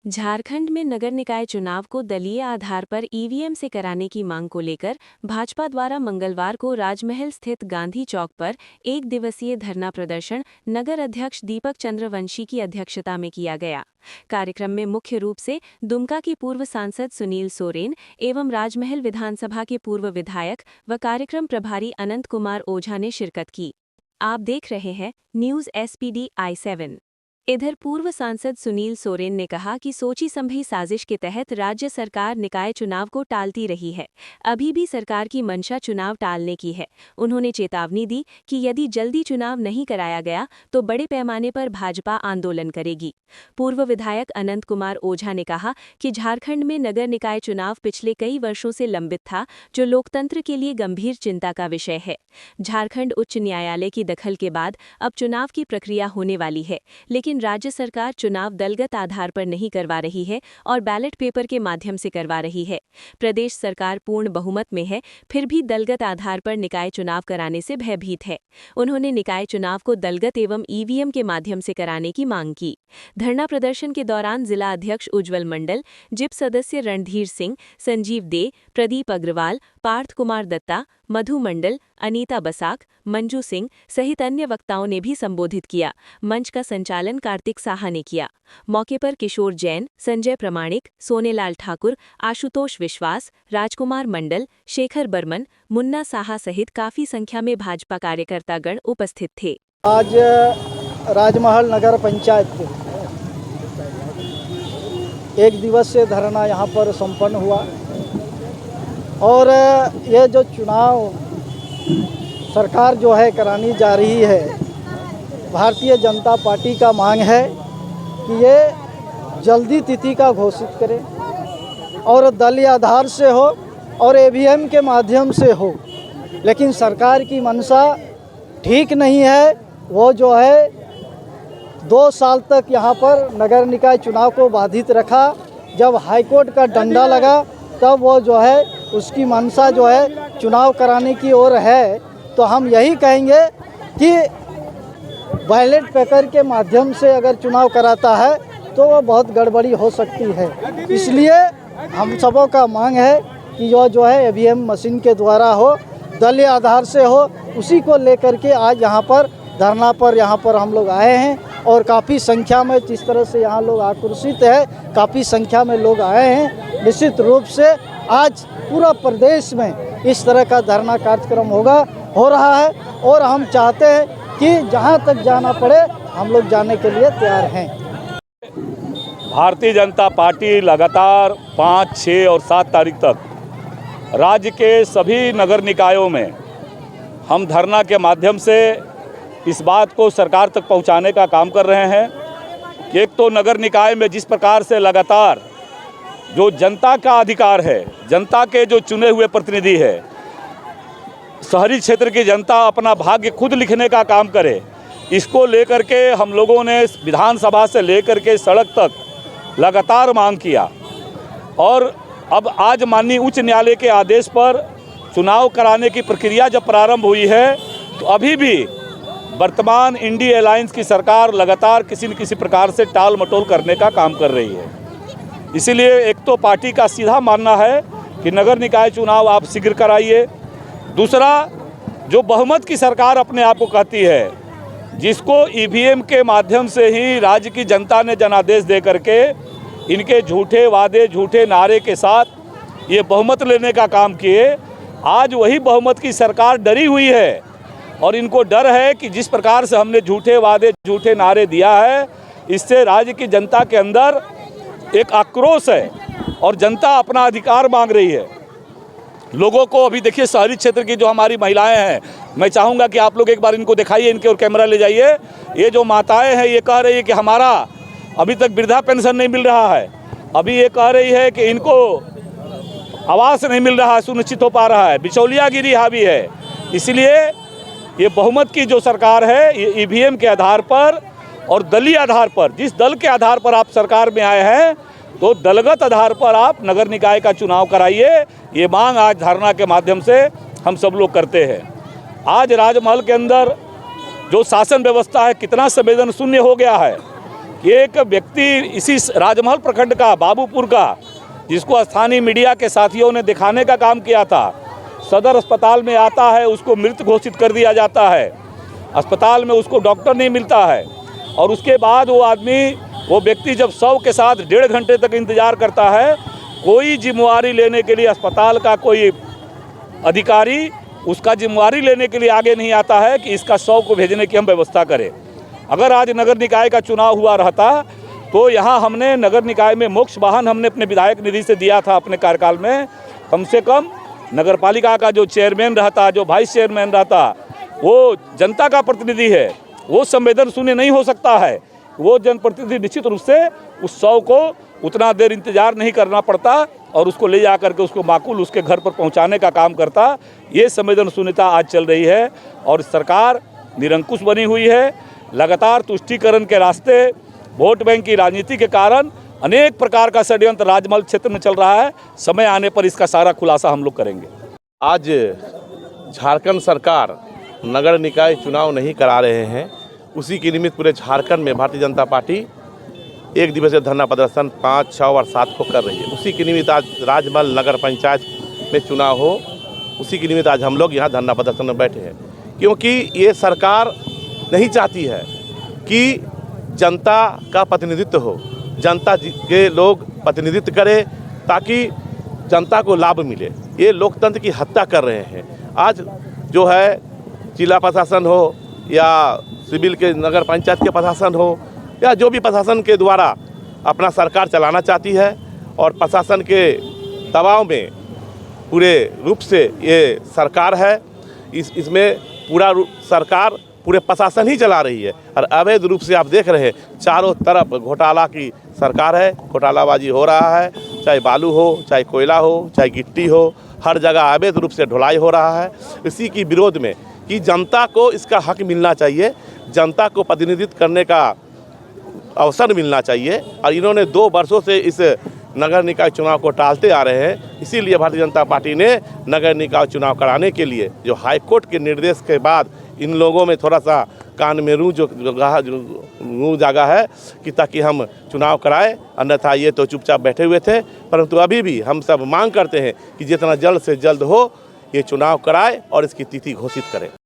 झारखंड में नगर निकाय चुनाव को दलीय आधार पर ईवीएम से कराने की मांग को लेकर भाजपा द्वारा मंगलवार को राजमहल स्थित गांधी चौक पर एक दिवसीय धरना प्रदर्शन नगर अध्यक्ष दीपक चंद्रवंशी की अध्यक्षता में किया गया। कार्यक्रम में मुख्य रूप से दुमका की पूर्व सांसद सुनील सोरेन एवं राजमहल विधानसभा के पूर्व विधायक व कार्यक्रम प्रभारी अनंत कुमार ओझा ने शिरकत की। आप देख रहे हैं न्यूज़ SPD I7। इधर पूर्व सांसद सुनील सोरेन ने कहा कि सोची समझी साजिश के तहत राज्य सरकार निकाय चुनाव को टालती रही है। अभी भी सरकार की मंशा चुनाव टालने की है। उन्होंने चेतावनी दी कि यदि जल्दी चुनाव नहीं कराया गया तो बड़े पैमाने पर भाजपा आंदोलन करेगी। पूर्व विधायक अनंत कुमार ओझा ने कहा कि झारखंड में नगर निकाय चुनाव पिछले कई वर्षों से लंबित था, जो लोकतंत्र के लिए गंभीर चिंता का विषय है। झारखंड उच्च न्यायालय की दखल के बाद अब चुनाव की प्रक्रिया होने वाली है, लेकिन राज्य सरकार चुनाव दलगत आधार पर नहीं करवा रही है और बैलेट पेपर के माध्यम से करवा रही है। प्रदेश सरकार पूर्ण बहुमत में है, फिर भी दलगत आधार पर निकाय चुनाव कराने से भयभीत है। उन्होंने निकाय चुनाव को दलगत एवं ईवीएम के माध्यम से कराने की मांग की। धरना प्रदर्शन के दौरान जिला अध्यक्ष उज्ज्वल मंडल, जिप सदस्य रणधीर सिंह, संजीव दे, प्रदीप अग्रवाल, पार्थ कुमार दत्ता, मधु मंडल, अनीता बसाक, मंजू सिंह सहित अन्य वक्ताओं ने भी संबोधित किया। मंच का संचालन कार्तिक साहा ने किया। मौके पर किशोर जैन, संजय प्रमाणिक, सोनेलाल ठाकुर, आशुतोष विश्वास, राजकुमार मंडल, शेखर बर्मन, मुन्ना साहा सहित काफी संख्या में भाजपा कार्यकर्तागण उपस्थित थे। आज राजमहल नगर पंचायत के एक दिवसीय धरना यहाँ पर संपन्न हुआ और ये जो चुनाव सरकार जो है करानी जा रही है, भारतीय जनता पार्टी का मांग है कि ये जल्दी तिथि का घोषित करें और दलीय आधार से हो और ईवीएम के माध्यम से हो। लेकिन सरकार की मंशा ठीक नहीं है। वो जो है 2 साल तक यहाँ पर नगर निकाय चुनाव को बाधित रखा। जब हाईकोर्ट का डंडा लगा तब वो जो है उसकी मंशा जो है चुनाव कराने की ओर है। तो हम यही कहेंगे कि बैलेट पेपर के माध्यम से अगर चुनाव कराता है तो वो बहुत गड़बड़ी हो सकती है। इसलिए हम सबों का मांग है कि जो है ईवीएम मशीन के द्वारा हो, दलीय आधार से हो। उसी को लेकर के आज यहाँ पर धरना पर यहाँ पर हम लोग आए हैं और काफ़ी संख्या में, जिस तरह से यहाँ लोग आक्रोशित है, काफ़ी संख्या में लोग आए हैं। निश्चित रूप से आज पूरा प्रदेश में इस तरह का धरना कार्यक्रम हो रहा है और हम चाहते हैं कि जहाँ तक जाना पड़े हम लोग जाने के लिए तैयार हैं। भारतीय जनता पार्टी लगातार 5, 6 और 7 तारीख तक राज्य के सभी नगर निकायों में हम धरना के माध्यम से इस बात को सरकार तक पहुंचाने का काम कर रहे हैं कि एक तो नगर निकाय में जिस प्रकार से लगातार जो जनता का अधिकार है, जनता के जो चुने हुए प्रतिनिधि है, शहरी क्षेत्र की जनता अपना भाग्य खुद लिखने का काम करे, इसको लेकर के हम लोगों ने विधानसभा से लेकर के सड़क तक लगातार मांग किया। और अब आज माननीय उच्च न्यायालय के आदेश पर चुनाव कराने की प्रक्रिया जब प्रारंभ हुई है, तो अभी भी वर्तमान इंडिया अलायंस की सरकार लगातार किसी न किसी प्रकार से टाल मटोल करने का काम कर रही है। इसीलिए एक तो पार्टी का सीधा मानना है कि नगर निकाय चुनाव आप शीघ्र कराइए। दूसरा, जो बहुमत की सरकार अपने आप को कहती है, जिसको ईवीएम के माध्यम से ही राज्य की जनता ने जनादेश दे करके इनके झूठे वादे, झूठे नारे के साथ ये बहुमत लेने का काम किए, आज वही बहुमत की सरकार डरी हुई है और इनको डर है कि जिस प्रकार से हमने झूठे वादे, झूठे नारे दिया है, इससे राज्य की जनता के अंदर एक आक्रोश है और जनता अपना अधिकार मांग रही है। लोगों को अभी देखिए, शहरी क्षेत्र की जो हमारी महिलाएं हैं, मैं चाहूँगा कि आप लोग एक बार इनको दिखाइए, इनके और कैमरा ले जाइए। ये जो माताएं हैं, ये कह रही है कि हमारा अभी तक वृद्धा पेंशन नहीं मिल रहा है। अभी ये कह रही है कि इनको आवास नहीं मिल रहा है, सुनिश्चित हो पा रहा है, बिचौलियागिरी हावी है। इसलिए ये बहुमत की जो सरकार है, ये ईवीएम के आधार पर और दलीय आधार पर, जिस दल के आधार पर आप सरकार में आए हैं, तो दलगत आधार पर आप नगर निकाय का चुनाव कराइए। ये मांग आज धरना के माध्यम से हम सब लोग करते हैं। आज राजमहल के अंदर जो शासन व्यवस्था है, कितना संवेदन शून्य हो गया है कि एक व्यक्ति इसी राजमहल प्रखंड का बाबूपुर का, जिसको स्थानीय मीडिया के साथियों ने दिखाने का काम किया था, सदर अस्पताल में आता है, उसको मृत घोषित कर दिया जाता है। अस्पताल में उसको डॉक्टर नहीं मिलता है और उसके बाद वो व्यक्ति जब शव के साथ 1.5 घंटे तक इंतजार करता है, कोई जिम्मेवारी लेने के लिए अस्पताल का कोई अधिकारी उसका जिम्मेवारी लेने के लिए आगे नहीं आता है कि इसका शव को भेजने की हम व्यवस्था करें। अगर आज नगर निकाय का चुनाव हुआ रहता तो यहाँ हमने नगर निकाय में मोक्ष वाहन हमने अपने विधायक निधि से दिया था अपने कार्यकाल में। कम से कम नगर पालिका का जो चेयरमैन रहता, जो वाइस चेयरमैन रहता, वो जनता का प्रतिनिधि है, वो संवेदन शून्य नहीं हो सकता है। वो जनप्रतिनिधि निश्चित रूप से उस शव को उतना देर इंतजार नहीं करना पड़ता और उसको ले जा करके उसको माकूल उसके घर पर पहुंचाने का काम करता। ये संवेदन शून्यता आज चल रही है और सरकार निरंकुश बनी हुई है। लगातार तुष्टीकरण के रास्ते, वोट बैंक की राजनीति के कारण अनेक प्रकार का षड्यंत्र राजमहल क्षेत्र में चल रहा है। समय आने पर इसका सारा खुलासा हम लोग करेंगे। आज झारखंड सरकार नगर निकाय चुनाव नहीं करा रहे हैं, उसी के निमित्त पूरे झारखंड में भारतीय जनता पार्टी एक दिवसीय धरना प्रदर्शन 5, 6 और 7 को कर रही है। उसी के निमित्त आज राजमहल नगर पंचायत में चुनाव हो, उसी के निमित्त आज हम लोग यहाँ धरना प्रदर्शन में बैठे हैं, क्योंकि ये सरकार नहीं चाहती है कि जनता का प्रतिनिधित्व हो, जनता के लोग प्रतिनिधित्व करें ताकि जनता को लाभ मिले। ये लोकतंत्र की हत्या कर रहे हैं। आज जो है जिला प्रशासन हो या सिविल के नगर पंचायत के प्रशासन हो या जो भी प्रशासन के द्वारा अपना सरकार चलाना चाहती है और प्रशासन के दबाव में पूरे रूप से ये सरकार है। इसमें सरकार पूरे प्रशासन ही चला रही है और अवैध रूप से आप देख रहे हैं चारों तरफ घोटाला की सरकार है। घोटालाबाजी हो रहा है, चाहे बालू हो, चाहे कोयला हो, चाहे गिट्टी हो, हर जगह अवैध रूप से ढुलाई हो रहा है। इसी की विरोध में कि जनता को इसका हक मिलना चाहिए, जनता को प्रतिनिधित्व करने का अवसर मिलना चाहिए और इन्होंने 2 वर्षों से इस नगर निकाय चुनाव को टालते आ रहे हैं। इसीलिए भारतीय जनता पार्टी ने नगर निकाय चुनाव कराने के लिए जो हाईकोर्ट के निर्देश के बाद इन लोगों में थोड़ा सा कान में रूँ जागा है कि ताकि हम चुनाव कराएं, अन्यथा ये तो चुपचाप बैठे हुए थे। परंतु अभी भी हम सब मांग करते हैं कि जितना जल्द से जल्द हो ये चुनाव कराए और इसकी तिथि घोषित करें।